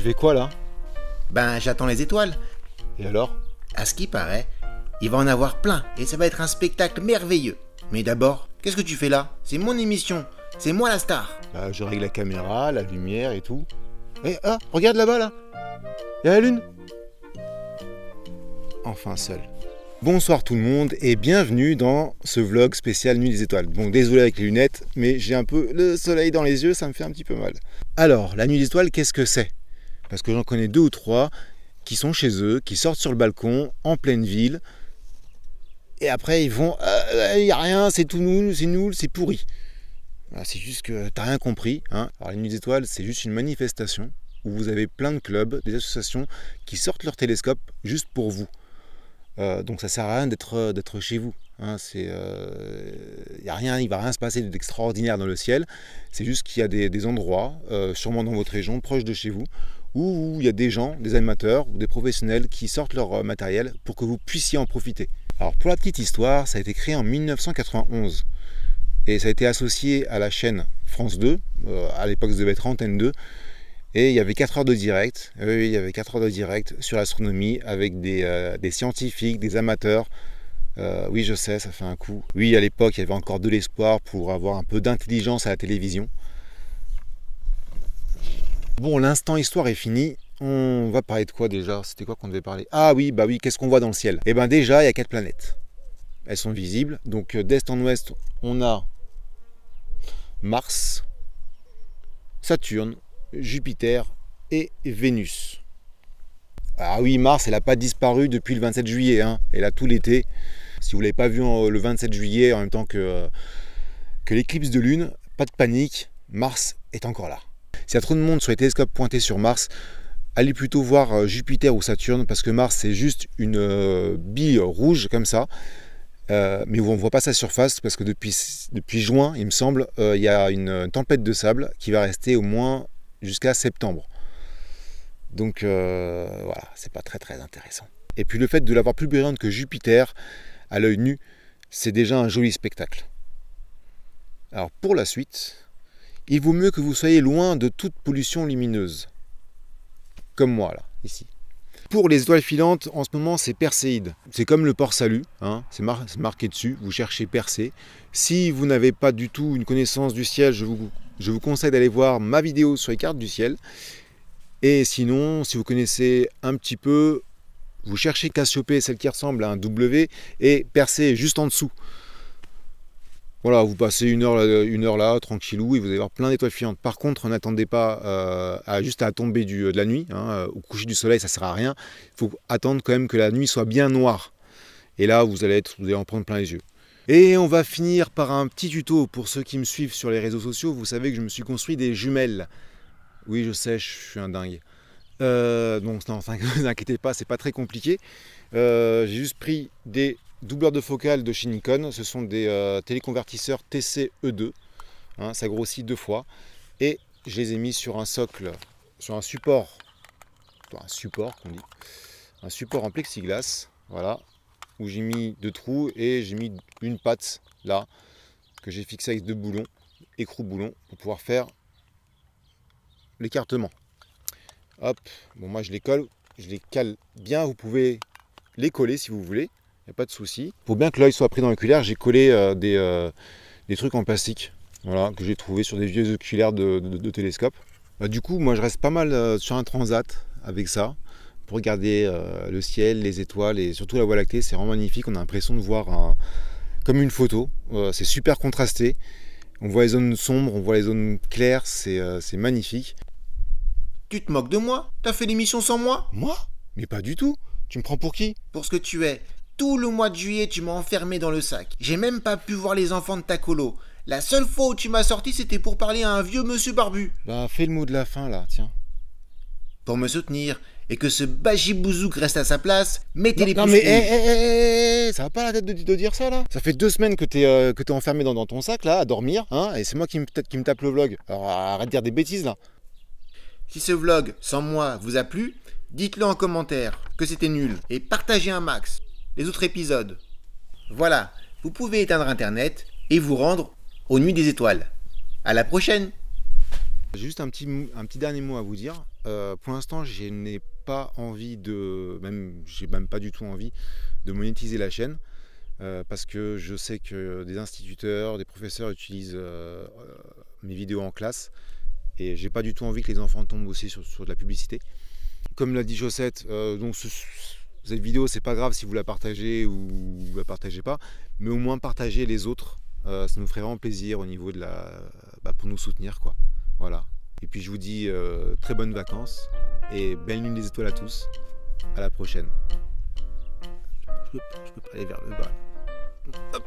fais quoi là? Ben, j'attends les étoiles. Et alors? À ce qui paraît, il va en avoir plein et ça va être un spectacle merveilleux. Mais d'abord, qu'est-ce que tu fais là? C'est mon émission, c'est moi la star. Bah, je règle la caméra, la lumière et tout. Eh, ah, regarde là-bas là! Il y a la lune! Enfin seul. Bonsoir tout le monde et bienvenue dans ce vlog spécial Nuit des Étoiles. Bon, désolé avec les lunettes, mais j'ai un peu le soleil dans les yeux, ça me fait un petit peu mal. Alors, la Nuit des Étoiles, qu'est-ce que c'est? Parce que j'en connais 2 ou 3 qui sont chez eux, qui sortent sur le balcon, en pleine ville, et après ils vont il n'y a rien, c'est tout nul, c'est pourri. C'est juste que t'as rien compris, hein. Alors la Nuit des Étoiles, c'est juste une manifestation où vous avez plein de clubs, des associations qui sortent leur télescope juste pour vous. Donc ça sert à rien d'être chez vous, hein. Il va rien se passer d'extraordinaire dans le ciel. C'est juste qu'il y a des endroits, sûrement dans votre région, proche de chez vous, où il y a des gens, des animateurs ou des professionnels qui sortent leur matériel pour que vous puissiez en profiter. Alors pour la petite histoire, ça a été créé en 1991 et ça a été associé à la chaîne France 2, à l'époque ça devait être Antenne 2, et il y avait 4 heures de direct, oui, il y avait 4 heures de direct sur l'astronomie avec des scientifiques, des amateurs. Oui, je sais, ça fait un coup. Oui, à l'époque, il y avait encore de l'espoir pour avoir un peu d'intelligence à la télévision. Bon, l'instant histoire est fini. On va parler de quoi déjà? C'était quoi qu'on devait parler? Ah oui, bah oui, qu'est-ce qu'on voit dans le ciel? Eh bien déjà, il y a 4 planètes. Elles sont visibles. Donc d'est en ouest, on a Mars, Saturne, Jupiter et Vénus. Ah oui, Mars, elle n'a pas disparu depuis le 27 juillet. Hein. Elle a tout l'été. Si vous ne l'avez pas vu le 27 juillet, en même temps que l'éclipse de lune, pas de panique, Mars est encore là. S'il y a trop de monde sur les télescopes pointés sur Mars, allez plutôt voir Jupiter ou Saturne, parce que Mars, c'est juste une bille rouge comme ça. Mais on ne voit pas sa surface, parce que depuis juin, il me semble, il y a une tempête de sable qui va rester au moins jusqu'à septembre. Donc voilà, c'est pas très intéressant. Et puis le fait de l'avoir plus brillante que Jupiter à l'œil nu, c'est déjà un joli spectacle. Alors pour la suite, il vaut mieux que vous soyez loin de toute pollution lumineuse. Comme moi là, ici. Pour les étoiles filantes, en ce moment c'est Perséide. C'est comme le port Salut, hein, c'est marqué dessus, vous cherchez Persée. Si vous n'avez pas du tout une connaissance du ciel, je vous conseille d'aller voir ma vidéo sur les cartes du ciel. Et sinon, si vous connaissez un petit peu, vous cherchez Cassiopée, celle qui ressemble à un W, et Persée juste en dessous. Voilà, vous passez une heure là, tranquillou, et vous allez voir plein d'étoiles filantes. Par contre, n'attendez pas juste à la tombée de la nuit, hein, au coucher du soleil, ça ne sert à rien. Il faut attendre quand même que la nuit soit bien noire. Et là, vous allez en prendre plein les yeux. Et on va finir par un petit tuto pour ceux qui me suivent sur les réseaux sociaux. Vous savez que je me suis construit des jumelles. Oui, je sais, je suis un dingue. Donc non, ne vous inquiétez pas, c'est pas très compliqué. J'ai juste pris des doubleurs de focale de chez Nikon. Ce sont des téléconvertisseurs TC-E2. Hein, ça grossit 2 fois. Et je les ai mis sur un socle, sur un support qu'on dit. Un support en plexiglas, voilà, où j'ai mis 2 trous et j'ai mis une patte là, que j'ai fixé avec 2 boulons, écrou-boulons, pour pouvoir faire l'écartement. Hop, bon moi je les colle, je les cale bien, vous pouvez les coller si vous voulez, il n'y a pas de souci. Pour bien que l'œil soit pris dans l'oculaire, j'ai collé des trucs en plastique, voilà, que j'ai trouvé sur des vieux oculaires de télescope. Du coup, moi je reste pas mal sur un transat avec ça, pour regarder le ciel, les étoiles et surtout la Voie lactée, c'est vraiment magnifique, on a l'impression de voir comme une photo, c'est super contrasté. On voit les zones sombres, on voit les zones claires, c'est magnifique. Tu te moques de moi? T'as fait l'émission sans moi? Moi? Mais pas du tout. Tu me prends pour qui? Pour ce que tu es. Tout le mois de juillet, tu m'as enfermé dans le sac. J'ai même pas pu voir les enfants de ta colo. La seule fois où tu m'as sorti, c'était pour parler à un vieux monsieur barbu. Bah, fais le mot de la fin, là, tiens. Pour me soutenir, et que ce bagibouzouk reste à sa place, mettez les pouces. Non mais, ça va pas la tête de dire ça, là? Ça fait 2 semaines que t'es enfermé dans ton sac, là, à dormir, hein, et c'est moi qui me tape le vlog. Alors, arrête de dire des bêtises, là. Si ce vlog, sans moi, vous a plu, dites-le en commentaire que c'était nul et partagez un max les autres épisodes. Voilà, vous pouvez éteindre Internet et vous rendre aux Nuits des Étoiles. À la prochaine! J'ai juste un petit dernier mot à vous dire. Pour l'instant, je n'ai pas envie j'ai même pas du tout envie de monétiser la chaîne. Parce que je sais que des instituteurs, des professeurs utilisent mes vidéos en classe et j'ai pas du tout envie que les enfants tombent aussi sur de la publicité. Comme l'a dit Chaussette, donc cette vidéo c'est pas grave si vous la partagez ou vous la partagez pas, mais au moins partagez les autres, ça nous ferait vraiment plaisir au niveau de pour nous soutenir quoi. Voilà. Et puis je vous dis très bonnes vacances et belle nuit des étoiles à tous. À la prochaine. Je peux pas aller vers le bas. Hop.